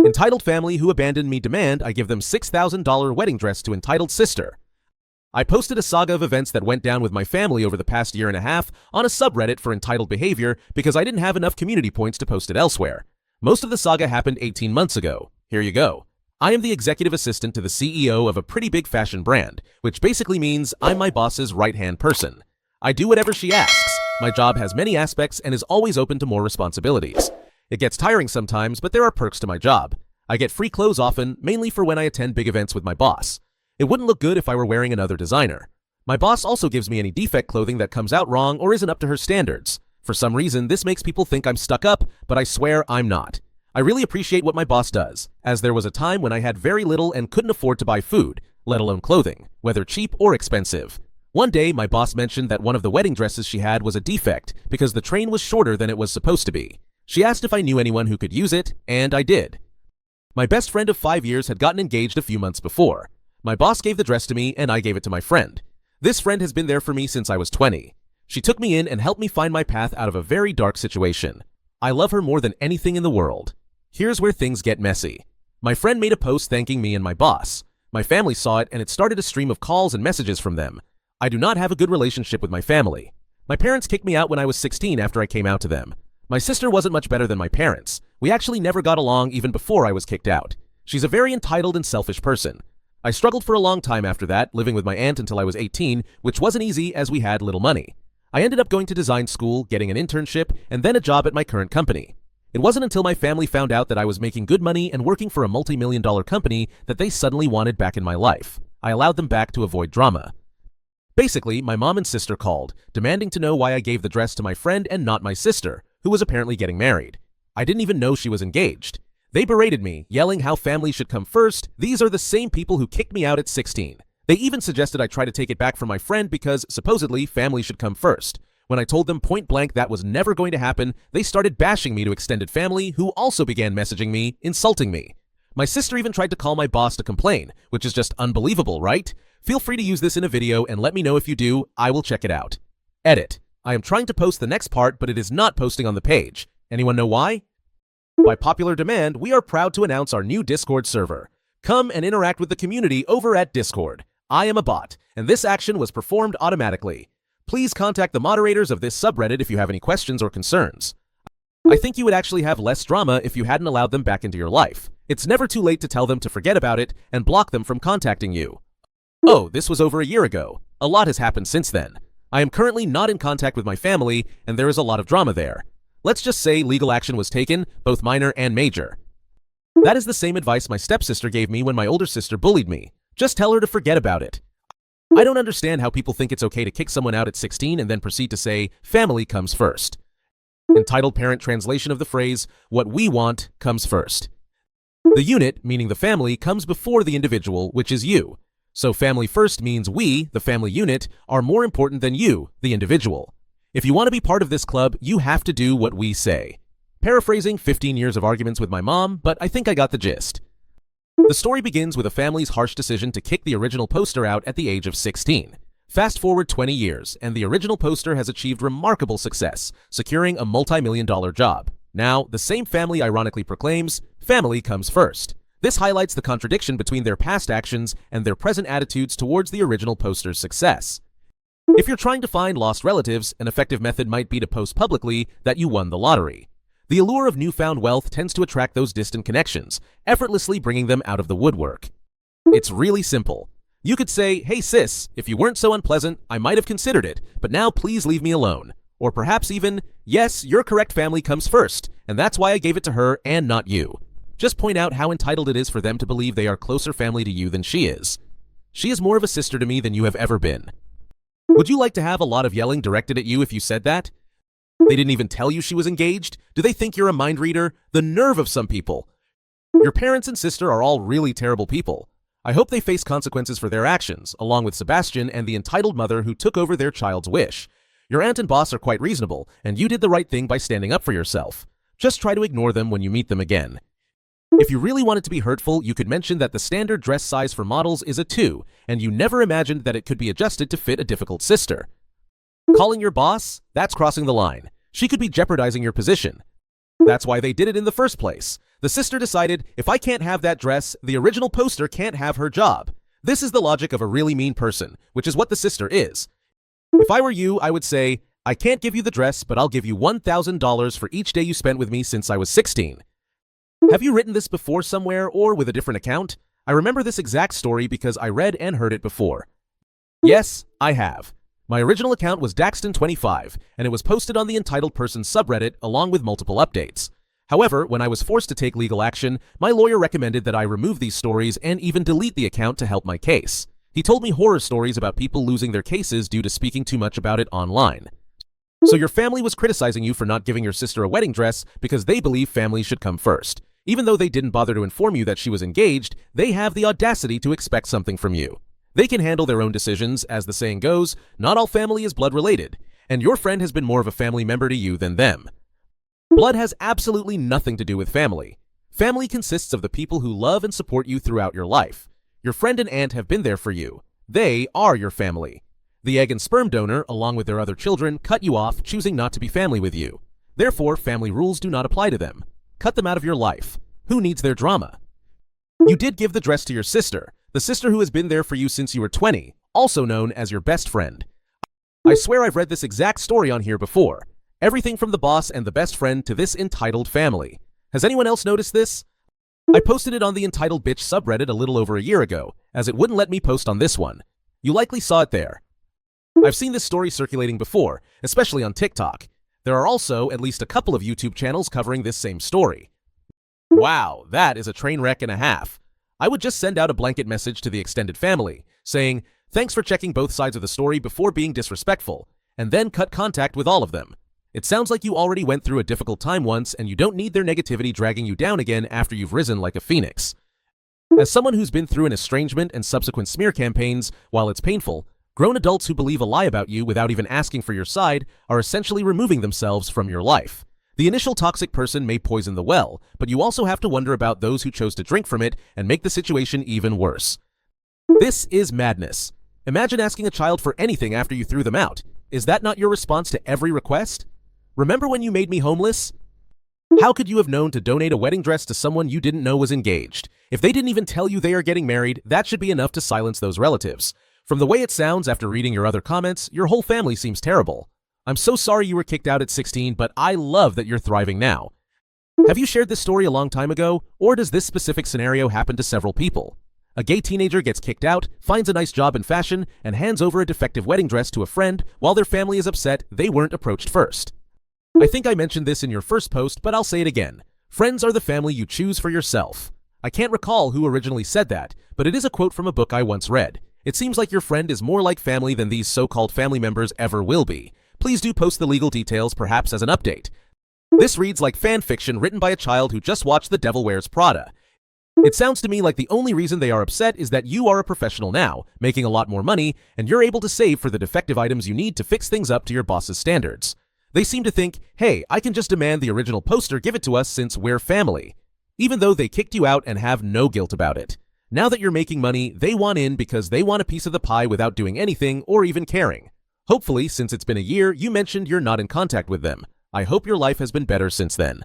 Entitled family who abandoned me demand I give them $6,000 wedding dress to entitled sister. I posted a saga of events that went down with my family over the past year and a half on a subreddit for entitled behavior because I didn't have enough community points to post it elsewhere. Most of the saga happened 18 months ago. Here you go. I am the executive assistant to the CEO of a pretty big fashion brand, which basically means I'm my boss's right-hand person. I do whatever she asks. My job has many aspects and is always open to more responsibilities. It gets tiring sometimes, but there are perks to my job. I get free clothes often, mainly for when I attend big events with my boss. It wouldn't look good if I were wearing another designer. My boss also gives me any defect clothing that comes out wrong or isn't up to her standards. For some reason, this makes people think I'm stuck up, but I swear I'm not. I really appreciate what my boss does, as there was a time when I had very little and couldn't afford to buy food, let alone clothing, whether cheap or expensive. One day, my boss mentioned that one of the wedding dresses she had was a defect because the train was shorter than it was supposed to be. She asked if I knew anyone who could use it, and I did. My best friend of 5 years had gotten engaged a few months before. My boss gave the dress to me, and I gave it to my friend. This friend has been there for me since I was 20. She took me in and helped me find my path out of a very dark situation. I love her more than anything in the world. Here's where things get messy. My friend made a post thanking me and my boss. My family saw it, and it started a stream of calls and messages from them. I do not have a good relationship with my family. My parents kicked me out when I was 16 after I came out to them. My sister wasn't much better than my parents. We actually never got along even before I was kicked out. She's a very entitled and selfish person. I struggled for a long time after that, living with my aunt until I was 18, which wasn't easy as we had little money. I ended up going to design school, getting an internship, and then a job at my current company. It wasn't until my family found out that I was making good money and working for a multi-million-dollar company that they suddenly wanted back in my life. I allowed them back to avoid drama. Basically, my mom and sister called, demanding to know why I gave the dress to my friend and not my sister, who was apparently getting married. I didn't even know she was engaged. They berated me, yelling how family should come first. These are the same people who kicked me out at 16. They even suggested I try to take it back from my friend because, supposedly, family should come first. When I told them point blank that was never going to happen, they started bashing me to extended family, who also began messaging me, insulting me. My sister even tried to call my boss to complain, which is just unbelievable, right? Feel free to use this in a video and let me know if you do. I will check it out. Edit. I am trying to post the next part, but it is not posting on the page. Anyone know why? By popular demand, we are proud to announce our new Discord server. Come and interact with the community over at Discord. I am a bot, and this action was performed automatically. Please contact the moderators of this subreddit if you have any questions or concerns. I think you would actually have less drama if you hadn't allowed them back into your life. It's never too late to tell them to forget about it and block them from contacting you. Oh, this was over a year ago. A lot has happened since then. I am currently not in contact with my family, and there is a lot of drama there. Let's just say legal action was taken, both minor and major. That is the same advice my stepsister gave me when my older sister bullied me. Just tell her to forget about it. I don't understand how people think it's okay to kick someone out at 16 and then proceed to say, family comes first. Entitled parent translation of the phrase, what we want comes first. The unit, meaning the family, comes before the individual, which is you. So family first means we, the family unit, are more important than you, the individual. If you want to be part of this club, you have to do what we say. Paraphrasing 15 years of arguments with my mom, but I think I got the gist. The story begins with a family's harsh decision to kick the original poster out at the age of 16. Fast forward 20 years, and the original poster has achieved remarkable success, securing a multi-million-dollar job. Now, the same family ironically proclaims, family comes first. This highlights the contradiction between their past actions and their present attitudes towards the original poster's success. If you're trying to find lost relatives, an effective method might be to post publicly that you won the lottery. The allure of newfound wealth tends to attract those distant connections, effortlessly bringing them out of the woodwork. It's really simple. You could say, hey sis, if you weren't so unpleasant, I might have considered it, but now please leave me alone. Or perhaps even, yes, your correct family comes first, and that's why I gave it to her and not you. Just point out how entitled it is for them to believe they are closer family to you than she is. She is more of a sister to me than you have ever been. Would you like to have a lot of yelling directed at you if you said that? They didn't even tell you she was engaged? Do they think you're a mind reader? The nerve of some people. Your parents and sister are all really terrible people. I hope they face consequences for their actions, along with Sebastian and the entitled mother who took over their child's wish. Your aunt and boss are quite reasonable, and you did the right thing by standing up for yourself. Just try to ignore them when you meet them again. If you really want it to be hurtful, you could mention that the standard dress size for models is a 2, and you never imagined that it could be adjusted to fit a difficult sister. Calling your boss? That's crossing the line. She could be jeopardizing your position. That's why they did it in the first place. The sister decided, if I can't have that dress, the original poster can't have her job. This is the logic of a really mean person, which is what the sister is. If I were you, I would say, I can't give you the dress, but I'll give you $1,000 for each day you spent with me since I was 16. Have you written this before somewhere or with a different account? I remember this exact story because I read and heard it before. Yes, I have. My original account was Daxton25, and it was posted on the Entitled Person subreddit along with multiple updates. However, when I was forced to take legal action, my lawyer recommended that I remove these stories and even delete the account to help my case. He told me horror stories about people losing their cases due to speaking too much about it online. So your family was criticizing you for not giving your sister a wedding dress because they believe family should come first. Even though they didn't bother to inform you that she was engaged, they have the audacity to expect something from you. They can handle their own decisions, as the saying goes, not all family is blood related, and your friend has been more of a family member to you than them. Blood has absolutely nothing to do with family. Family consists of the people who love and support you throughout your life. Your friend and aunt have been there for you. They are your family. The egg and sperm donor, along with their other children, cut you off, choosing not to be family with you. Therefore, family rules do not apply to them. Cut them out of your life. Who needs their drama? You did give the dress to your sister, the sister who has been there for you since you were 20, also known as your best friend. I swear I've read this exact story on here before. Everything from the boss and the best friend to this entitled family. Has anyone else noticed this? I posted it on the Entitled Bitch subreddit a little over a year ago, as it wouldn't let me post on this one. You likely saw it there. I've seen this story circulating before, especially on TikTok. There are also at least a couple of YouTube channels covering this same story. Wow, that is a train wreck and a half. I would just send out a blanket message to the extended family, saying, thanks for checking both sides of the story before being disrespectful, and then cut contact with all of them. It sounds like you already went through a difficult time once and you don't need their negativity dragging you down again after you've risen like a phoenix. As someone who's been through an estrangement and subsequent smear campaigns, while it's painful, grown adults who believe a lie about you without even asking for your side are essentially removing themselves from your life. The initial toxic person may poison the well, but you also have to wonder about those who chose to drink from it and make the situation even worse. This is madness. Imagine asking a child for anything after you threw them out. Is that not your response to every request? Remember when you made me homeless? How could you have known to donate a wedding dress to someone you didn't know was engaged? If they didn't even tell you they are getting married, that should be enough to silence those relatives. From the way it sounds after reading your other comments, your whole family seems terrible. I'm so sorry you were kicked out at 16, but I love that you're thriving now. Have you shared this story a long time ago, or does this specific scenario happen to several people? A gay teenager gets kicked out, finds a nice job in fashion, and hands over a defective wedding dress to a friend while their family is upset they weren't approached first. I think I mentioned this in your first post, but I'll say it again. Friends are the family you choose for yourself. I can't recall who originally said that, but it is a quote from a book I once read. It seems like your friend is more like family than these so-called family members ever will be. Please do post the legal details, perhaps as an update. This reads like fan fiction written by a child who just watched The Devil Wears Prada. It sounds to me like the only reason they are upset is that you are a professional now, making a lot more money, and you're able to save for the defective items you need to fix things up to your boss's standards. They seem to think, hey, I can just demand the original poster give it to us since we're family. Even though they kicked you out and have no guilt about it. Now that you're making money, they want in because they want a piece of the pie without doing anything or even caring. Hopefully, since it's been a year, you mentioned you're not in contact with them. I hope your life has been better since then.